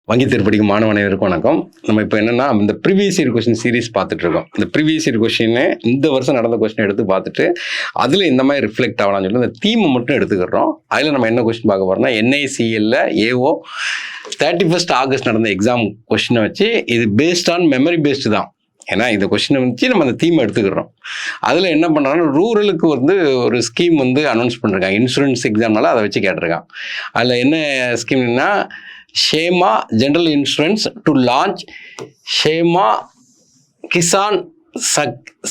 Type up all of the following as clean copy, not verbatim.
வங்கி தேர்வு படிக்கும் மாணவ அனைவருக்கும் வணக்கம். நம்ம இப்போ என்னன்னா இந்த ப்ரீவியஸ் இயர் கொஸ்டின் சீரிஸ் பார்த்துட்டு இருக்கோம். இந்த ப்ரீவியஸ் இயர் கொஸ்டின் இந்த வருஷம் நடந்த கொஸ்டின் எடுத்து பார்த்துட்டு அதில் இந்த மாதிரி ரிஃப்ளெக்ட் ஆகலாம்னு சொல்லி இந்த தீமை மட்டும் எடுத்துக்கிறோம். அதில் நம்ம என்ன கொஸ்டின் பார்க்க போறோம்னா NICL AO 31 ஆகஸ்ட் நடந்த எக்ஸாம் கொஸ்டினை வச்சு இது பேஸ்ட் ஆன் மெமரி பேஸ்டு தான். ஏன்னா இந்த கொஸ்டினை வச்சு நம்ம அந்த தீமை எடுத்துக்கிறோம். அதில் என்ன பண்ணுறாங்கன்னா ரூரலுக்கு ஒரு ஸ்கீம் அனௌன்ஸ் பண்ணிருக்காங்க. இன்சூரன்ஸ் எக்ஸாம்னால அதை வச்சு கேட்டிருக்கான். அதில் என்ன ஸ்கீம்னா Kshema general insurance to launch Kshema Kisan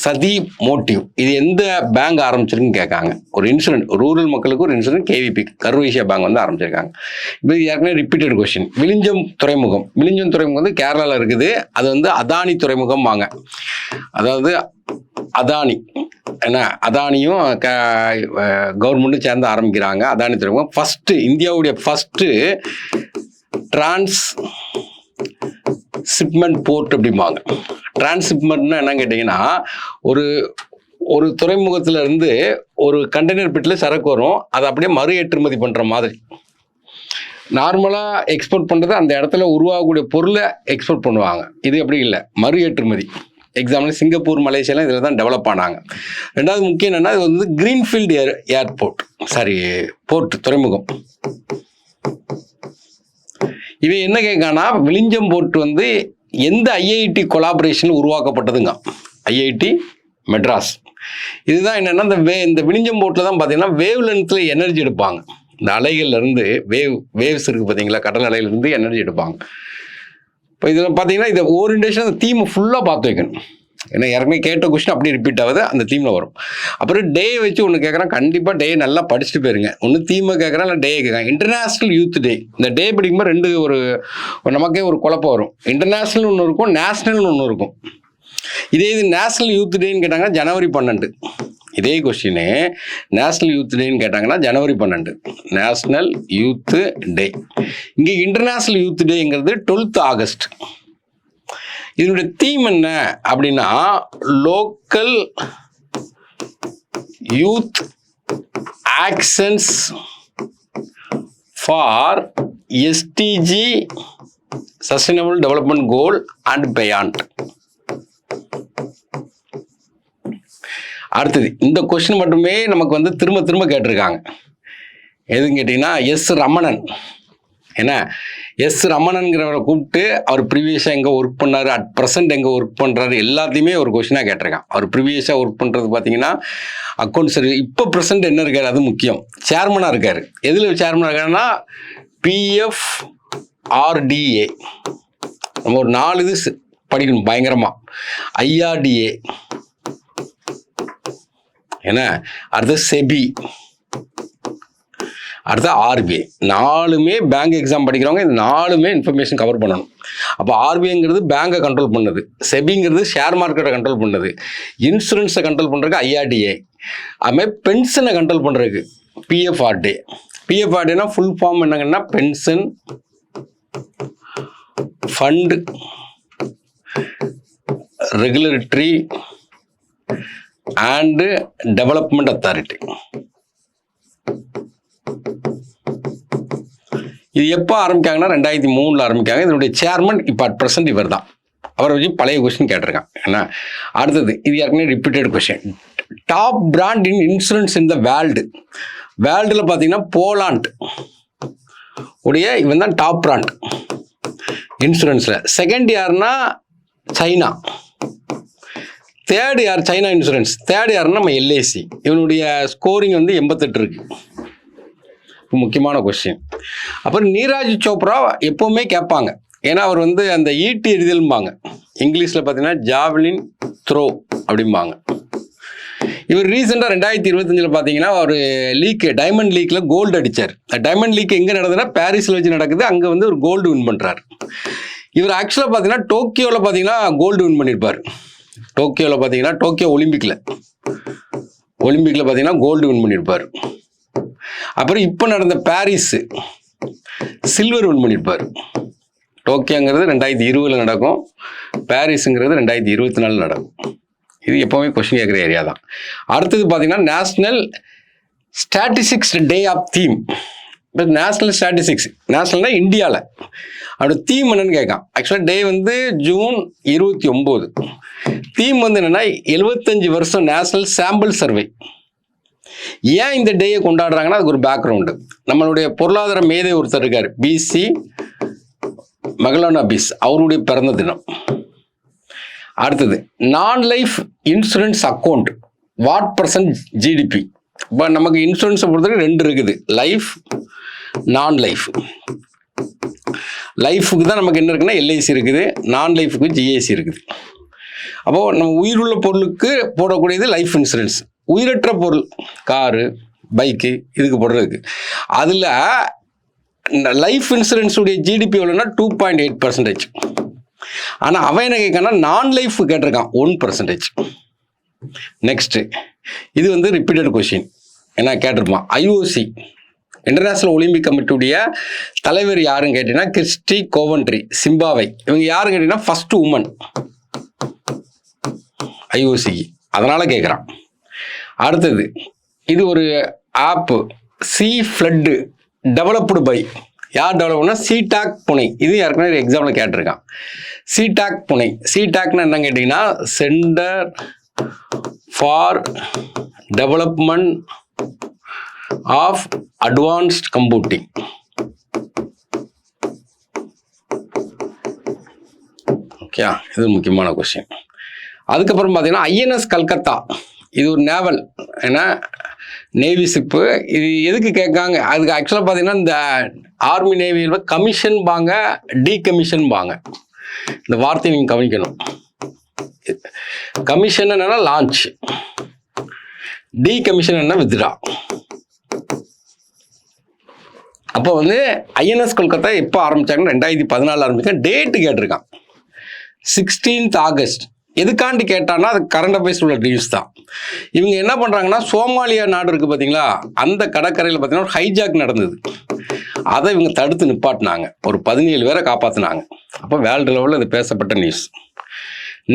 Sathi motive. இது எந்த பேங்க் ஆரம்பிச்சிருக்குன்னு கேட்காங்க. ஒரு இன்சூரன்ஸ் ரூரல் மக்களுக்கு ஒரு insurance KVP Karur Vysya bank ஆரம்பிச்சிருக்காங்க. இப்போ ஏற்கனவே ரிப்பீட்டட் கொஸ்டின். விழிஞ்சம் துறைமுகம் கேரளாவில் இருக்குது. அது அதானி துறைமுகம் வாங்க. அதாவது அதானி என்ன அதானியும் கவர்மெண்ட்டும் சேர்ந்து ஆரம்பிக்கிறாங்க. அதானி துறைமுகம் ஃபஸ்ட்டு இந்தியாவுடைய ஃபஸ்ட்டு டிரான்ஸ்ஷிப்மெண்ட் போர்ட் அப்படிம்பாங்க. டிரான்ஸ்ஷிப்மெண்ட்னா என்னன்னு கேட்டிங்கன்னா ஒரு துறைமுகத்தில் இருந்து ஒரு கண்டெய்னர் பெட்டில் சரக்கு வரும். அதை அப்படியே மறு ஏற்றுமதி பண்ணுற மாதிரி. நார்மலாக எக்ஸ்போர்ட் பண்ணுறது அந்த இடத்துல உருவாகக்கூடிய பொருளை எக்ஸ்போர்ட் பண்ணுவாங்க. இது அப்படி இல்லை, மறு ஏற்றுமதி. எக்ஸாம்பிள் சிங்கப்பூர், மலேசியாலாம் இதில் தான் டெவலப் ஆனாங்க. ரெண்டாவது முக்கியம் என்னென்னா இது கிரீன்ஃபீல்டு போர்ட் துறைமுகம். இவை என்ன கேட்கானா விழிஞ்சம் போர்ட் எந்த IIT கொலாபரேஷனில் உருவாக்கப்பட்டதுங்க. IIT மெட்ராஸ். இதுதான் என்னென்னா இந்த விழிஞ்சம் போர்ட்டில் தான் பார்த்தீங்கன்னா வேவ் லென்த்தில் எனர்ஜி எடுப்பாங்க. இந்த அலைகள்லேருந்து வேவ்ஸ் இருக்குது பார்த்தீங்களா, கடல் அலையிலேருந்து எனர்ஜி எடுப்பாங்க. இப்போ இதில் பார்த்தீங்கன்னா இதை ஓரியன்டேஷன் அந்த தீமை ஃபுல்லாக பார்த்து வைக்கணும். ஏன்னா ஏற்கனவே கேட்ட கொஸ்டின் அப்படி ரிப்பீட் ஆகுது, அந்த தீமில் வரும். அப்புறம் டே வச்சு ஒன்று கேட்குறான். கண்டிப்பாக டே நல்லா படிச்சுட்டு போயிருங்க. ஒன்று தீமை கேட்குறான், இல்லை டே கேட்குறான். International youth day. இந்த டே படிக்கும்போது ரெண்டு நமக்கே ஒரு குழப்பம் வரும். இன்டர்நேஷ்னல் ஒன்று இருக்கும், நேஷ்னல்னு ஒன்று இருக்கும். இது நேஷ்னல் யூத் டேன்னு கேட்டாங்கன்னா ஜனவரி 12. இதே கொஸ்டினு நேஷ்னல் யூத் டேன்னு கேட்டாங்கன்னா ஜனவரி 12 நேஷ்னல் யூத் டே. இங்கே இன்டர்நேஷ்னல் யூத் டேங்கிறது 12 ஆகஸ்ட். இதனுடைய தீம் என்ன அப்படின்னா local youth actions for SDG sustainable development goal and beyond. அடுத்தது இந்த கொஸ்டின் மட்டுமே நமக்கு திரும்ப திரும்ப கேட்டிருக்காங்க. எதுன்னு கேட்டிங்கன்னா ரமணன். என்ன ரமணன்கிறவரை கூப்பிட்டு அவர் ப்ரீவியஸாக எங்கே ஒர்க் பண்ணார், அட் ப்ரெசென்ட் எங்கே ஒர்க் பண்ணுறாரு எல்லாத்தையுமே ஒரு கொஸ்டினாக கேட்டிருக்கான். அவர் ப்ரீவியஸாக ஒர்க் பண்ணுறது பார்த்தீங்கன்னா அக்கௌண்ட்ஸ். இப்போ ப்ரெசென்ட் என்ன இருக்கார் அது முக்கியம். சேர்மனாக இருக்கார். எதில் சேர்மனாக இருக்காருன்னா PFRDA. நம்ம ஒரு 4 இது படிக்கணும் பயங்கரமாக. IRDA என்ன, அடுத்து SEBI, அடுத்து RBI. 4மே பேங்க் எக்ஸாம் படிக்கிறவங்க இந்த 4மே இன்ஃபர்மேஷன் கவர் பண்ணணும். அப்போ RBIங்கிறது பேங்கை கண்ட்ரோல் பண்ணுது, SEBIங்கிறது ஷேர் மார்க்கெட்டை கண்ட்ரோல் பண்ணுது, இன்சூரன்ஸை கண்ட்ரோல் பண்ணுறதுக்கு IRDA, அதுமாதிரி பென்ஷனை கண்ட்ரோல் பண்ணுறதுக்கு PFRDA. PFRDனா ஃபுல் ஃபார்ம் என்னங்கன்னா pension fund regulatory and development authority. இது எப்போ ஆரம்பிக்காங்கன்னா 2003 ஆரம்பிக்காங்க. இதனுடைய சேர்மன் இப்போ அட் ப்ரெசென்ட் இவர் தான். அவரை வச்சு பழைய கொஸ்டின் கேட்டிருக்காங்க. என்ன அடுத்தது இது ஏற்கனவே repeated question. Top brand in insurance in the வேர்ல்டில் பார்த்தீங்கன்னா போலாண்ட் உடைய இவன் தான் டாப் பிராண்ட் இன்சூரன்ஸில். செகண்ட் யாருன்னா சைனா. தேர்டு யார்? China insurance. தேர்டு யாருன்னா நம்ம LIC. இவனுடைய ஸ்கோரிங் 88 இருக்கு. முக்கியமான கொஸ்டின். அப்புறம் நீராஜ் சோப்ரா எப்பவுமே கேட்பாங்க. ஏன்னா அவர் அந்த ஈட்டி எறிதல்பாங்க. இங்கிலீஷில் பார்த்தீங்கன்னா ஜாவ்லின் த்ரோ அப்படிம்பாங்க. இவர் ரீசெண்டாக 2025 பார்த்தீங்கன்னா ஒரு டைமண்ட் லீக்கில் கோல்டு அடித்தார். டைமண்ட் லீக் எங்கே நடக்குதுன்னா பாரிஸில் வச்சு நடக்குது. அங்கே ஒரு கோல்டு வின் பண்ணுறாரு. இவர் ஆக்சுவலாக பார்த்தீங்கன்னா டோக்கியோவில் பார்த்தீங்கன்னா கோல்டு வின் பண்ணியிருப்பார். டோக்கியோவில் பார்த்தீங்கன்னா டோக்கியோ ஒலிம்பிக்கில் பார்த்தீங்கன்னா கோல்டு வின் பண்ணியிருப்பார். அப்புறம் இப்போ நடந்த பாரிஸ் சில்வர் வின் பண்ணியிருப்பார். டோக்கியோங்கிறது 2020 நடக்கும், பாரிஸுங்கிறது 2024 நடக்கும். இது எப்போவுமே கொஸ்டின் கேட்குற ஏரியா தான். அடுத்தது பார்த்தீங்கன்னா national statistics day of theme இப்போ நேஷ்னல் ஸ்டாட்டிஸ்டிக்ஸ், நேஷ்னல்னா இந்தியாவில் அப்படி தீம் என்னன்னு கேட்கான். ஆக்சுவலாக டே வந்து ஜூன் 29. தீம் வந்து என்னென்னா 75 வருஷம் நேஷ்னல் சாம்பிள் சர்வே. ஏன் இந்த டேயை கொண்டாடுறாங்கன்னா அதுக்கு ஒரு பேக்ரவுண்டு. நம்மளுடைய பொருளாதார மேதை ஒருத்தர் இருக்கார், பிசி மகலானபிஸ், அவருடைய பிறந்த தினம். அடுத்தது நான் life insurance account what percent GDP. இப்போ நமக்கு இன்சூரன்ஸை பொறுத்தவரைக்கும் 2 இருக்குது, லைஃப் நான் லைஃப். லைஃபுக்கு தான் நமக்கு என்ன இருக்குன்னா எல்ஐசி இருக்குது, நான் லைஃபுக்கு ஜிஏசி இருக்குது. அப்போது நம்ம உயிருள்ள பொருளுக்கு போடக்கூடியது லைஃப் இன்சூரன்ஸ். உயிரற்ற பொருள் காரு பைக்கு இதுக்கு போடுறதுக்கு அதில் லைஃப் இன்சூரன்ஸுடைய ஜிடிபி எவ்வளோன்னா 2.8%. ஆனால் அவன் என்ன கேட்கான்னா நான் லைஃப் கேட்டிருக்கான் 1%. நெக்ஸ்ட்டு இது வந்து ரிப்பீட்டட் கொஷின் என்ன கேட்டிருப்பான். ஐஓசி இன்டர்நேஷ்னல் ஒலிம்பிக் கமிட்டியுடைய தலைவர் யாருன்னு கேட்டீங்கன்னா கிறிஸ்டி கோவன்ட்ரி, சிம்பாவை. இவங்க யாருன்னு கேட்டீங்கன்னா ஃபர்ஸ்ட் உமன் ஐஓசிக்கு, அதனால் கேட்குறான். அடுத்தது இது ஒரு ஆப்பு, சி ஃப்ளட்டு டெவலப்டு பை யார் டெவலப்னா சிடாக் புனே. இது யாருக்குன்னா எக்ஸாம்பிள் கேட்டிருக்கான். சிடாக் புனே, சிடாக்னா என்ன கேட்டிங்கன்னா centre for development of advanced computing. Okay, இது முக்கியமான கொஸ்டின். அதுக்கப்புறம் பார்த்தீங்கன்னா ஐஎன்எஸ் கல்கத்தா, இது ஒரு நேவல் ஏன்னா நேவி ஷிப்பு. இது எதுக்கு கேட்காங்க, அதுக்கு ஆக்சுவலாக பார்த்தீங்கன்னா இந்த ஆர்மி நேவியில் கமிஷன் பாங்க டீகமிஷன் பாங்க. இந்த வார்த்தையை நீங்கள் கவனிக்கணும். கமிஷன் என்னன்னா லான்ச், டீகமிஷன் என்ன வித்ரா. அப்போ வந்து ஐஎன்எஸ் கொல்கத்தா எப்போ ஆரம்பித்தாங்கன்னு 2014 ஆரம்பிச்சாங்க. டேட்டு கேட்டிருக்கான் 16th ஆகஸ்ட். எதுக்காண்டி கேட்டான்னா அது கரண்ட் அஃபேர்ஸ் உள்ள நியூஸ் தான். இவங்க என்ன பண்ணுறாங்கன்னா சோமாலியா நாடு இருக்குது பார்த்தீங்களா, அந்த கடற்கரையில் பார்த்தீங்கன்னா ஒரு ஹைஜாக் நடந்தது. அதை இவங்க தடுத்து நிப்பாட்டினாங்க, ஒரு 17 பேரை காப்பாற்றினாங்க. அப்போ வேர்ல்டு லெவலில் இது பேசப்பட்ட news.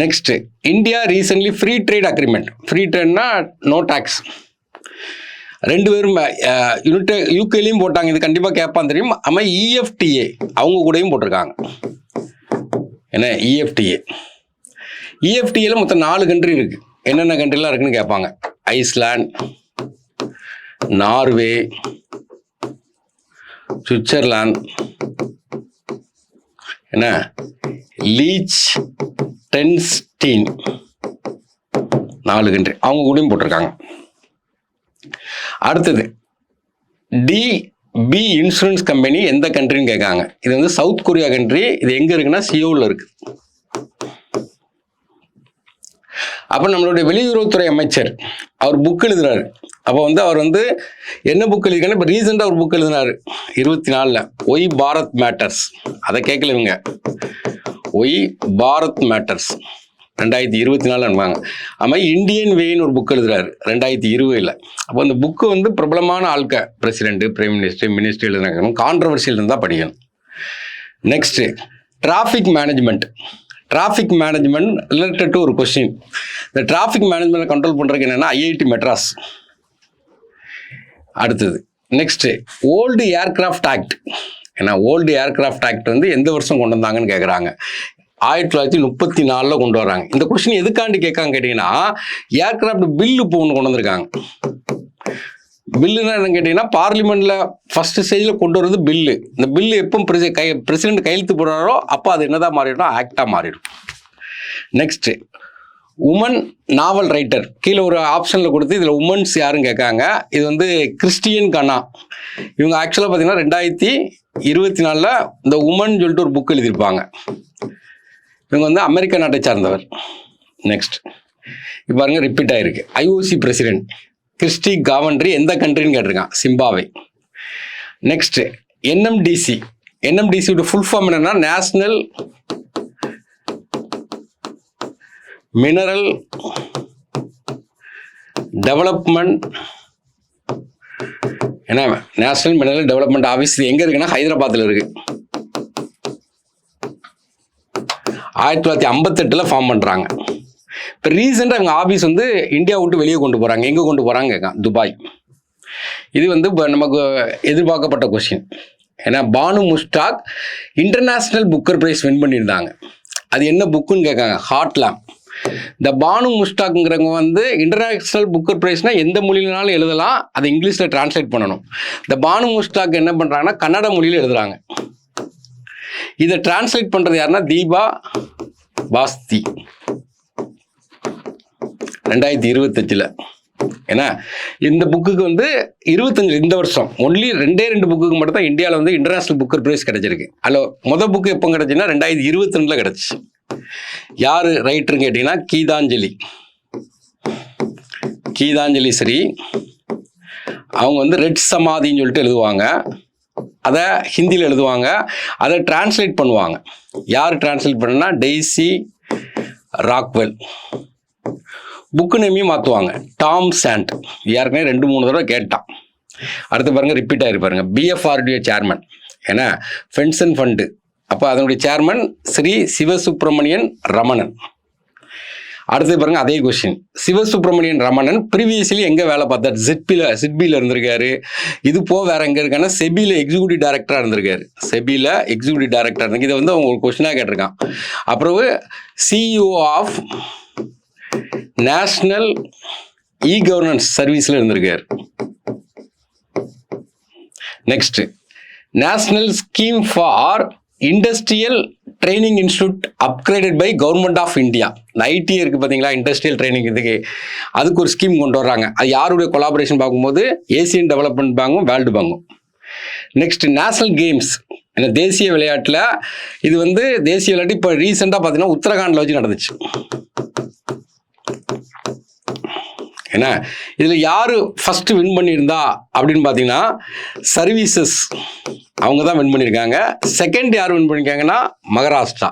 Next India recently free trade agreement. Free ட்ரேட்னா நோ டேக்ஸ். 2 பேரும் யூகேலையும் போட்டாங்க, இது கண்டிப்பாக கேட்பான் தெரியும். ஆமாம் இஎஃப்டிஏ அவங்க கூடயும் போட்டிருக்காங்க. என்ன இஎஃப்டிஏ, இஎஃப்டிஏல மொத்தம் 4 கண்ட்ரி இருக்குது. என்னென்ன கண்ட்ரிலாம் இருக்குன்னு கேட்பாங்க. ஐஸ்லாண்ட், நார்வே, சுவிட்சர்லாந்து, என்ன லீச் டென்ஸ்டீன், 4 கண்ட்ரி அவங்க கூடயும் போட்டிருக்காங்க. அடுத்தது டிபி இன்சூரன்ஸ் கம்பெனி எந்த கண்ட்ரின்னு கேட்காங்க. இது வந்து சவுத் கொரியா கண்ட்ரி. இது எங்கே இருக்குன்னா சியோவில் இருக்குது. அப்போ நம்மளுடைய வெளியுறவுத்துறை அமைச்சர் அவர் புக் எழுதுறாரு. அப்போ வந்து அவர் வந்து என்ன புக் எழுதிக்கான இப்போ ரீசெண்டாக ஒரு புக் எழுதினார் 24 ஒய் பாரத் மேட்டர்ஸ். அதை கேட்கல இவங்க, ஒய் பாரத் மேட்டர்ஸ் 2024 அனுப்பாங்க. அதுமாதிரி இந்தியன் வேன்னு ஒரு புக் எழுதுறாரு 2020. அப்போ அந்த புக்கு வந்து பிரபலமான ஆட்கள், பிரசிடென்ட், பிரைம் மினிஸ்டர், மினிஸ்டர் எழுதுனாங்க. கான்ட்ரவர்சியல் இருந்தால் படிக்கணும். Next traffic management. Traffic management related to ஒரு கொஸ்டின். இந்த டிராஃபிக் மேனேஜ்மெண்ட்டை கண்ட்ரோல் பண்ணுறதுக்கு என்னென்னா ஐஐடி மெட்ராஸ். அடுத்தது நெக்ஸ்ட்டு ஓல்டு ஏர்கிராஃப்ட் ஆக்ட். ஏன்னா ஓல்டு ஏர்கிராஃப்ட் ஆக்ட் வந்து எந்த வருஷம் கொண்டு வந்தாங்கன்னு கேட்குறாங்க. 1934 கொண்டு வராங்க. இந்த கொஸ்டின் எதுக்காண்டி கேட்காங்க கேட்டிங்கன்னா ஏர்கிராஃப்ட் பில்லு இப்போ ஒன்று கொண்டு வந்திருக்காங்க. பில்லுன்னா என்ன கேட்டிங்கன்னா பார்லிமெண்ட்டில் ஃபஸ்ட்டு ஸ்டேஜில் கொண்டு வரது பில்லு. இந்த பில்லு எப்போ பிரசிடென்ட் கையெழுத்து போடுறாரோ அப்போ அது என்னதான் மாறிடும், ஆக்டாக மாறிடும். நெக்ஸ்ட்டு உமன் நாவல் ரைட்டர். கீழே ஒரு ஆப்ஷனில் கொடுத்து இதில் உமன்ஸ் யாருன்னு கேட்காங்க. இது வந்து கிறிஸ்டியன் கனா. இவங்க ஆக்சுவலாக பார்த்தீங்கன்னா 2024 இந்த உமன் சொல்லிட்டு ஒரு புக் எழுதியிருப்பாங்க. இவங்க வந்து அமெரிக்க நாட்டை சார்ந்தவர். நெக்ஸ்ட் இப்போ பாருங்க ரிப்பீட் ஆகிருக்கு. ஐஓசி பிரசிடென்ட் கிறிஸ்டி காவன்ட்ரி எந்த கண்ட்ரின்னு கேட்டிருக்கான், சிம்பாவே. Next NMDC. என்எம்டிசியோட ஃபுல் ஃபார்ம் என்னன்னா நேஷனல் மினரல் டெவலப்மெண்ட். என்ன நேஷனல் மினரல் டெவலப்மெண்ட் ஆஃபீஸ் எங்கே இருக்குன்னா ஹைதராபாத்தில் இருக்கு. 1958 ஃபார்ம் பண்ணுறாங்க. இப்போ ரீசெண்டாக இவங்க ஆஃபீஸ் வந்து இந்தியா விட்டு வெளியே கொண்டு போகிறாங்க. எங்கே கொண்டு போகிறாங்க கேட்கான், துபாய். இது வந்து நமக்கு எதிர்பார்க்கப்பட்ட கொஸ்டின். ஏன்னா Banu Mushtaq international Booker prize win பண்ணியிருந்தாங்க. அது என்ன புக்குன்னு கேட்காங்க. Heart lamp. இந்த பானு முஸ்டாக்ங்கிறவங்க வந்து இன்டர்நேஷ்னல் புக்கர் ப்ரைஸ்னால் எந்த மொழியினாலும் எழுதலாம், அதை இங்கிலீஷில் டிரான்ஸ்லேட் பண்ணணும். இந்த பானு முஸ்டாக் என்ன பண்ணுறாங்கன்னா கன்னட மொழியில் எழுதுகிறாங்க. இதை டிரான்ஸ்லேட் பண்ணுறது யாருன்னா தீபா பாஸ்தி 2025. ஏன்னா இந்த புக்குக்கு வந்து 25 இந்த வருஷம் ஒன்லி 2 புக்குக்கு மட்டும் தான் இந்தியாவில் வந்து இன்டர்நேஷ்னல் புக்கர் ப்ரைஸ் கிடைச்சிருக்கு. அதில் மொதல் புக்கு எப்போ கிடச்சுன்னா 2022 கிடச்சிச்சு. யார் ரைட்டருன்னு கேட்டிங்கன்னா கீதாஞ்சலி ஸ்ரீ. அவங்க வந்து ரெட் சமாதின்னு சொல்லிட்டு எழுதுவாங்க, அதை ஹிந்தியில் எழுதுவாங்க, அதை டிரான்ஸ்லேட் பண்ணுவாங்க. யார் டிரான்ஸ்லேட் பண்ணுன்னா டெய்ஸி ராக்வெல். புக்கு நேமையும் மாற்றுவாங்க, டாம் சாண்ட். யாருக்குமே 2-3 தடவை கேட்டான். அடுத்து பாருங்கள் ரிப்பீட் ஆகிருப்பாருங்க. பிஎஃப்ஆர்டிஓ சேர்மன். ஏன்னா பென்ஷன் ஃபண்டு, அப்போ அதனுடைய சேர்மன் ஸ்ரீ சிவசுப்ரமணியன் ரமணன். அடுத்து பாருங்க அதே கொஸ்டின். சிவசுப்ரமணியன் ரமணன் ப்ரீவியஸ்லி எங்கே வேலை பார்த்தார்? சிட்பியில் இருந்திருக்காரு. இது போக வேற எங்கே இருக்காங்கன்னா செபியில் எக்ஸிக்யூட்டிவ் டைரக்டராக இருந்திருக்காரு. செபியில் எக்ஸிக்யூட்டிவ் டைரக்டர் இருக்கு. இதை வந்து அவங்க கொஸ்டினாக கேட்டிருக்கான். அப்புறம் CEO of national e governance சர்வீஸில் இருந்திருக்காரு. Next, national scheme for industrial training institute upgraded by government of India. IT இருக்குது பார்த்தீங்களா, இண்டஸ்ட்ரியல் ட்ரைனிங். அதுக்கு ஒரு ஸ்கீம் கொண்டு வர்றாங்க. அது யாருடைய கொலாபரேஷன் பார்க்கும்போது ஏசியன் டெவலப்மெண்ட் பேங்கும் வேர்ல்டு பேங்கும். Next, national games. தேசிய விளையாட்டில் இது வந்து தேசிய விளையாட்டு இப்போ ரீசெண்டாக பார்த்தீங்கன்னா உத்தரகாண்டில் வச்சு நடந்துச்சு. ஏன்னா இதில் யார் ஃபஸ்ட்டு வின் பண்ணியிருந்தா அப்படின்னு பார்த்தீங்கன்னா சர்வீசஸ் அவங்க தான் வின் பண்ணியிருக்காங்க. செகண்ட் யார் வின் பண்ணியிருக்காங்கன்னா மகாராஷ்டிரா.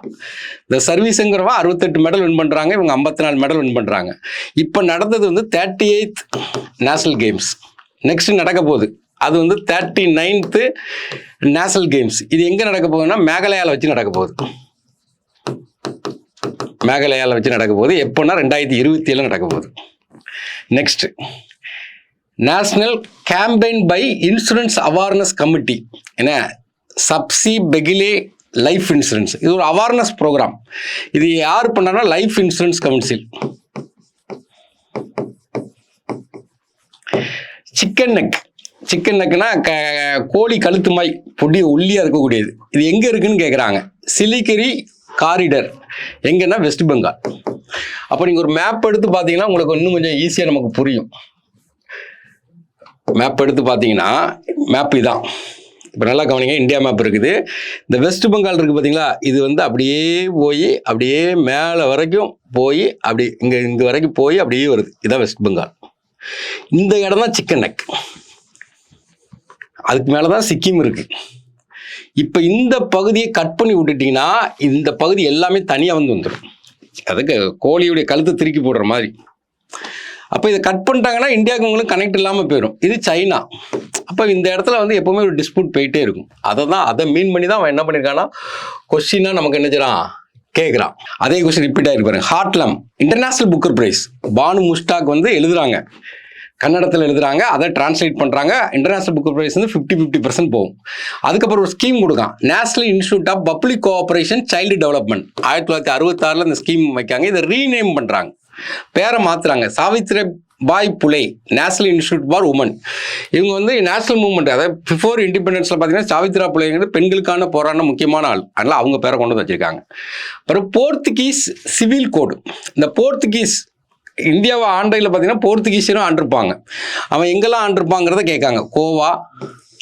இந்த சர்வீஸுங்கிறவங்க 68 மெடல் வின் பண்ணுறாங்க, இவங்க 54 மெடல் வின் பண்ணுறாங்க. இப்போ நடந்தது வந்து 38th நேஷனல் கேம்ஸ். நெக்ஸ்ட் நடக்க போகுது, அது வந்து 39th நேஷனல் கேம்ஸ். இது எங்கே நடக்க போகுதுன்னா மேகாலயாவில் வச்சு நடக்க போகுது. மேகாலயாவில் வச்சு நடக்க போகுது. எப்போன்னா 2027 நடக்க போகுது. Next, national campaign by insurance awareness committee. என்ன சப்சி பெகிலே லைஃப் இன்சூரன்ஸ். இது ஒரு அவேர்னஸ் ப்ரோக்ராம். இது யார் பண்ணாங்கன்னா லைஃப் இன்சூரன்ஸ் கவுன்சில். சிக்கன் நெக்னா கோழி கழுத்து மாய் பொடி ஒல்லியாக இருக்கக்கூடியது. இது எங்கே இருக்குன்னு கேட்குறாங்க. சிலிகிரி காரிடர் எங்கன்னா வெஸ்ட் பெங்கால். அப்போ நீங்கள் ஒரு மேப் எடுத்து பார்த்தீங்கன்னா உங்களுக்கு இன்னும் கொஞ்சம் ஈஸியாக நமக்கு புரியும். மேப் எடுத்து பார்த்தீங்கன்னா மேப் இதான். இப்போ நல்லா கவனிங்க, இந்தியா மேப் இருக்குது. இந்த வெஸ்ட் பெங்கால் இருக்குது பார்த்தீங்களா, இது வந்து அப்படியே போய் அப்படியே மேலே வரைக்கும் போய் அப்படி இங்கே வரைக்கும் போய் அப்படியே வருது. இதுதான் வெஸ்ட் பெங்கால். இந்த இடம் தான் சிக்கன் நெக். அதுக்கு மேலே தான் சிக்கிம் இருக்குது. இப்போ இந்த பகுதியை கட் பண்ணி விட்டுட்டிங்கன்னா இந்த பகுதி எல்லாமே தனியாக வந்துடும். அதுக்கு கோழியுடைய கழுத்தை திருக்கி போடுற மாதிரி. அப்போ இதை கட் பண்ணிட்டாங்கன்னா இந்தியாவுக்கு உங்களுக்கு கனெக்ட் இல்லாமல் போயிடும். இது சைனா. அப்போ இந்த இடத்துல வந்து எப்போவுமே ஒரு டிஸ்பியூட் போயிட்டே இருக்கும். அதை மீன் பண்ணி தான் அவன் என்ன பண்ணியிருக்கான்னா கொஸ்டினாக நமக்கு என்ன செய்யறான் கேட்குறான். அதே கொஸ்டின் ரிப்பீட் ஆகிருப்பாரு. Heart lamp international Booker prize Banu Mushtaq வந்து எழுதுறாங்க, கன்னடத்தில் எழுதுறாங்க, அதை டிரான்ஸ்லேட் பண்ணுறாங்க. இன்டர்நேஷனல் புக் ப்ரைஸ் வந்து 50% போகும். அதுக்கப்புறம் ஒரு ஸ்கீம் கொடுக்கான், national institute of public cooperation child development. 1966 இந்த ஸ்கீம் வைக்காங்க. இதை ரீநேம் பண்ணுறாங்க, பேரை மாற்றுறாங்க. Savitri Bai Phule national institute for women. இவங்க வந்து நேஷனல் மூவ்மெண்ட், அதாவது பிஃபோர் இண்டிபெண்டன்ஸில் பார்த்தீங்கன்னா சாவித்ரா புலேங்கிறது பெண்களுக்கான போராடின முக்கியமான ஆள். அதனால் அவங்க பேரை கொண்டு வந்து வச்சுருக்காங்க. அப்புறம் போர்த்துகீஸ் சிவில் கோடு. இந்த போர்த்துகீஸ் இந்தியாவை ஆண்டையில் பார்த்தீங்கன்னா போர்த்துகீஸரும் ஆண்டிருப்பாங்க. அவன் எங்கெல்லாம் ஆண்டிருப்பாங்கிறத கேட்காங்க. கோவா,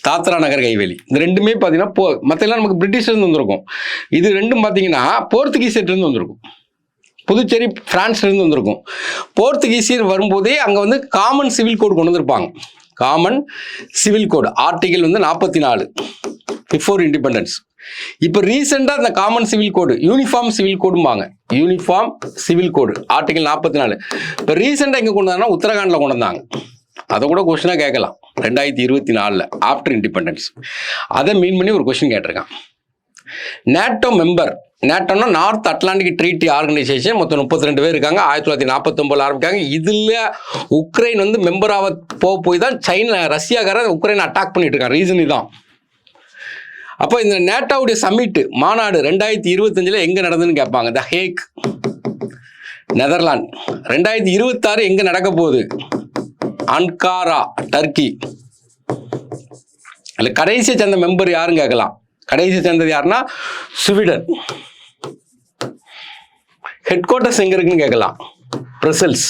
தாத்ரா நகர் கைவேலி, இந்த ரெண்டுமே பார்த்தீங்கன்னா மற்றெல்லாம் நமக்கு பிரிட்டிஷ்லேருந்து வந்திருக்கும். இது ரெண்டும் பார்த்தீங்கன்னா போர்த்துகீஸ்லேருந்து வந்திருக்கும். புதுச்சேரி பிரான்ஸ்லேருந்து வந்திருக்கும். போர்த்துகீசியர் வரும்போதே அங்கே வந்து காமன் சிவில் கோடு கொண்டு வந்திருப்பாங்க. காமன் சிவில் கோடு ஆர்டிகல் வந்து 44 பிஃபோர் இண்டிபெண்டன்ஸ். இப்போ ரீசெண்டாக இந்த common civil code uniform civil கோடும்பாங்க. யூனிஃபார்ம் சிவில் கோடு ஆர்டிகல் 44 இப்போ ரீசெண்டாக எங்கே கொண்டு வந்தாங்கன்னா உத்தரகாண்டில் கொண்டு வந்தாங்க. அதை கூட கொஸ்டினாக கேட்கலாம். 2024 ஆஃப்டர் இண்டிபெண்டன்ஸ். அதை மீன் பண்ணி ஒரு கொஸ்டின் கேட்டிருக்கான். நேட்டோ மெம்பர் நேட்டோன்னா நார்த் அட்லாண்டிக் ட்ரீட்டி ஆர்கனைசேஷன். மொத்தம் 32 பேர் இருக்காங்க. 1949 ஆரம்பிக்காங்க. இதில் உக்ரைன் வந்து மெம்பராக போய் தான் ரஷ்யாக்கார உக்ரைனை அட்டாக் பண்ணிட்டு இருக்காங்க. ரீசன் இதுதான். அப்போ இந்த நேட்டோவுடைய சம்மிட் மாநாடு 2025 எங்கே நடந்ததுன்னு கேட்பாங்க. த ஹேக், நெதர்லாந்து. 2026 எங்கே நடக்க போகுது? Ankara, Turkey. இல்லை கடைசியை சேர்ந்த மெம்பர் யாருன்னு கேட்கலாம். கடைசி சேர்ந்தது யாருன்னா ஸ்வீடன். ஹெட் குவார்ட்டர்ஸ் எங்கே இருக்குன்னு கேட்கலாம். பிரசல்ஸ்.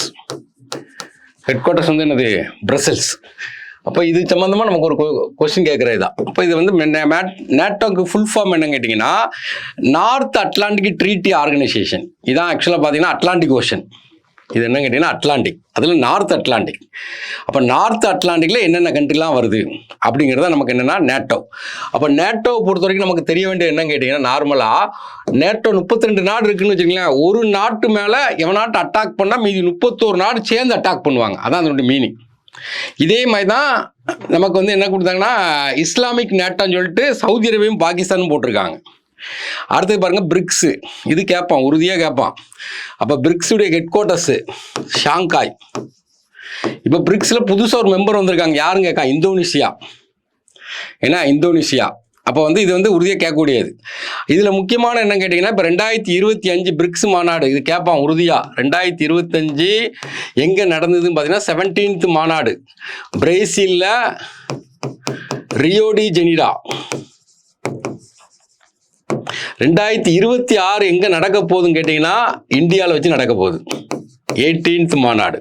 ஹெட் குவார்ட்டர்ஸ் வந்து என்னது? பிரசல்ஸ். அப்போ இது சம்மந்தமாக நமக்கு ஒரு கொஸ்டின் கேட்குறது தான். அப்போ இது வந்து நேட்டோக்கு ஃபுல் ஃபார்ம் என்னன்னு கேட்டிங்கன்னா நார்த் அட்லாண்டிக் ட்ரீட்டி ஆர்கனைசேஷன். இதான் ஆக்சுவலாக பார்த்தீங்கன்னா அட்லாண்டிக் ஓஷன். இது என்ன கேட்டிங்கன்னா அட்லாண்டிக், அதில் நார்த் அட்லாண்டிக். அப்போ நார்த் அட்லாண்டிக்கில் என்னென்ன கண்ட்ரிலாம் வருது அப்படிங்கிறத நமக்கு என்னென்னா நேட்டோ. அப்போ நேட்டோவை பொறுத்த வரைக்கும் நமக்கு தெரிய வேண்டிய என்னன்னு கேட்டிங்கன்னா நார்மலாக நேட்டோ 32 நாடு இருக்குன்னு வச்சுக்கோங்களேன். ஒரு நாட்டு மேலே எவனாட்டு அட்டாக் பண்ணால் மீதி 31 நாடு சேர்ந்து அட்டாக் பண்ணுவாங்க. அதான் அதனுடைய மீனிங். இதே மாதிரி தான் நமக்கு வந்து என்ன கொடுத்தாங்கன்னா இஸ்லாமிக் நேட்டோன்னு சொல்லிட்டு சவுதி அரேபியாவும் பாகிஸ்தானும் போட்டிருக்காங்க. அடுத்தது பாருங்க பிரிக்ஸு. இது கேட்பான், உறுதியாக கேட்பான். அப்போ பிரிக்ஸுடைய ஹெட் குவார்ட்டர்ஸு ஷாங்காய். இப்போ பிரிக்ஸில் புதுசாக ஒரு மெம்பர் வந்திருக்காங்க. யாருன்னு கேட்கான்? இந்தோனேஷியா. ஏன்னா இந்தோனேஷியா. அப்போ வந்து இது வந்து உறுதியாக கேட்கக்கூடியது. இதில் முக்கியமான என்ன கேட்டிங்கன்னா இப்போ 2025 பிரிக்ஸ் மாநாடு இது கேட்பான் உறுதியாக. 2025 எங்கே நடந்ததுன்னு பார்த்தீங்கன்னா 17th மாநாடு பிரேசிலில் ரியோ டி ஜெனிரோ. 2026 எங்கே நடக்க போகுதுன்னு கேட்டிங்கன்னா இந்தியாவில் வச்சு நடக்க போகுது 18th மாநாடு.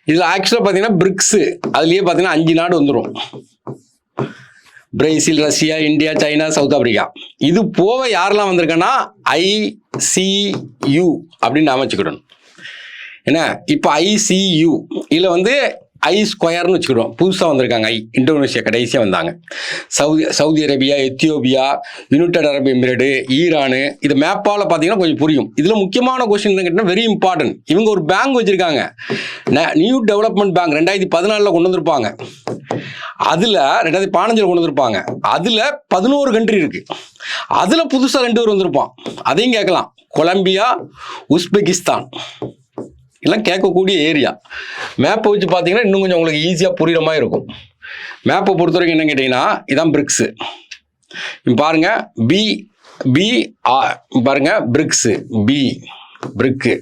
இதில் ஆக்சுவலாக பார்த்தீங்கன்னா பிரிக்ஸு அதுலேயே பார்த்தீங்கன்னா 5 நாடு வந்துடும். Brazil, Russia, India, China, south Africa. இது போக யாரெல்லாம் வந்திருக்கேன்னா ICU அப்படின்னு அமைச்சுக்கிடணும். ஏன்னா இப்போ ICU இதில் வந்து I2ன்னு வச்சுக்கிடுவோம். புதுசாக வந்திருக்காங்க. இந்தோனேஷியா கடைசியாக வந்தாங்க. சவுதி அரேபியா, எத்தியோப்பியா, யுனைடெட் அரபு எமிரேட்டு, ஈரானு. இது மேப்பால் பார்த்தீங்கன்னா கொஞ்சம் புரியும். இதில் முக்கியமான கொஸ்டின் என்ன கேட்டால் வெரி இம்பார்ட்டன்ட். இவங்க ஒரு பேங்க் வச்சுருக்காங்க. நியூ டெவலப்மெண்ட் பேங்க் 2014 கொண்டு வந்திருப்பாங்க. அதில் 2015 கொண்டு வந்திருப்பாங்க. அதில் 11 கண்ட்ரி இருக்குது. அதில் புதுசாக 2 பேர் வந்திருப்பான். அதையும் கேட்கலாம். கொலம்பியா, உஸ்பெகிஸ்தான் எல்லாம் கேட்கக்கூடிய ஏரியா. மேப்பை வச்சு பார்த்தீங்கன்னா இன்னும் கொஞ்சம் உங்களுக்கு ஈஸியாக புரிகிற மாதிரி இருக்கும். மேப்பை பொறுத்த வரைக்கும் என்ன கேட்டிங்கன்னா இதான் பிரிக்ஸு. பாருங்க பாருங்க பிரிக்ஸு பிரிக்கு.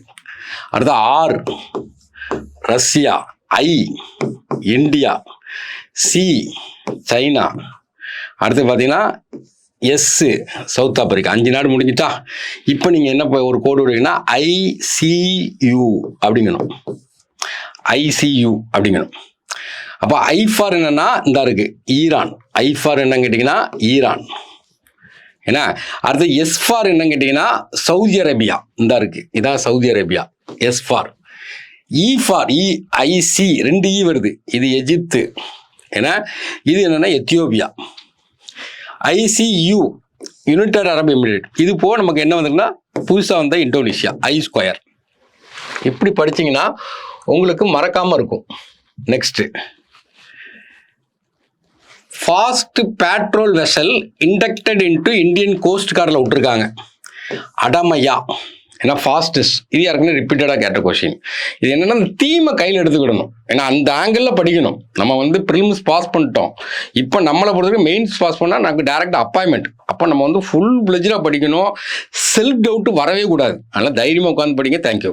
அடுத்த R Russia, I India, C China. அடுத்து பார்த்தீங்கன்னா S சவுத் ஆப்பிரிக்கா. 5 நாடு முடிஞ்சிட்டா. இப்போ நீங்கள் என்ன ஒரு கோடு விடுவீங்கன்னா ICU அப்படிங்கணும். ICU அப்படிங்கணும். அப்போ I ஃபார் என்னன்னா இந்த இருக்கு ஈரான். I ஃபார் என்னன்னு கேட்டிங்கன்னா ஈரான். ஏன்னா அடுத்து S ஃபார் என்னன்னு கேட்டிங்கன்னா சவுதி அரேபியா. இந்த இருக்கு இதான் Saudi Arabia. S for. E for IC 2 E வருது. இது எஜிப்து. ஏன்னா இது என்னன்னா எத்தியோப்பியா. ICU யுனைடெட் அரபு எமிரேட். இது போக நமக்கு என்ன வந்திருக்குன்னா புதுசாக வந்த இந்தோனேஷியா I2. இப்படி படிச்சிங்கன்னா உங்களுக்கு மறக்காமல் இருக்கும். Next fast patrol vessel inducted into Indian cost கார்டில் விட்டுருக்காங்க. அடமையா. ஏன்னா ஃபாஸ்டஸ்ட். இது யாருக்குன்னு ரிப்பீட்டடாக கேட்ட கொஸ்டின். இது என்னென்னா அந்த தீமை கையில் எடுத்துக்கிடணும். ஏன்னா அந்த ஆங்கிளில் படிக்கணும். நம்ம வந்து ப்ரிலிம்ஸ் பாஸ் பண்ணிட்டோம். இப்போ நம்மளை பொறுத்தவரைக்கும் மெயின்ஸ் பாஸ் பண்ணால் நமக்கு டேரக்ட் அப்பாயின்மெண்ட். அப்போ நம்ம வந்து ஃபுல் பிளெஜ்டாக படிக்கணும். செல்ஃப் டவுட்டு வரவே கூடாது. அதனால் தைரியமாக உட்காந்து படிங்க. தேங்க்யூ.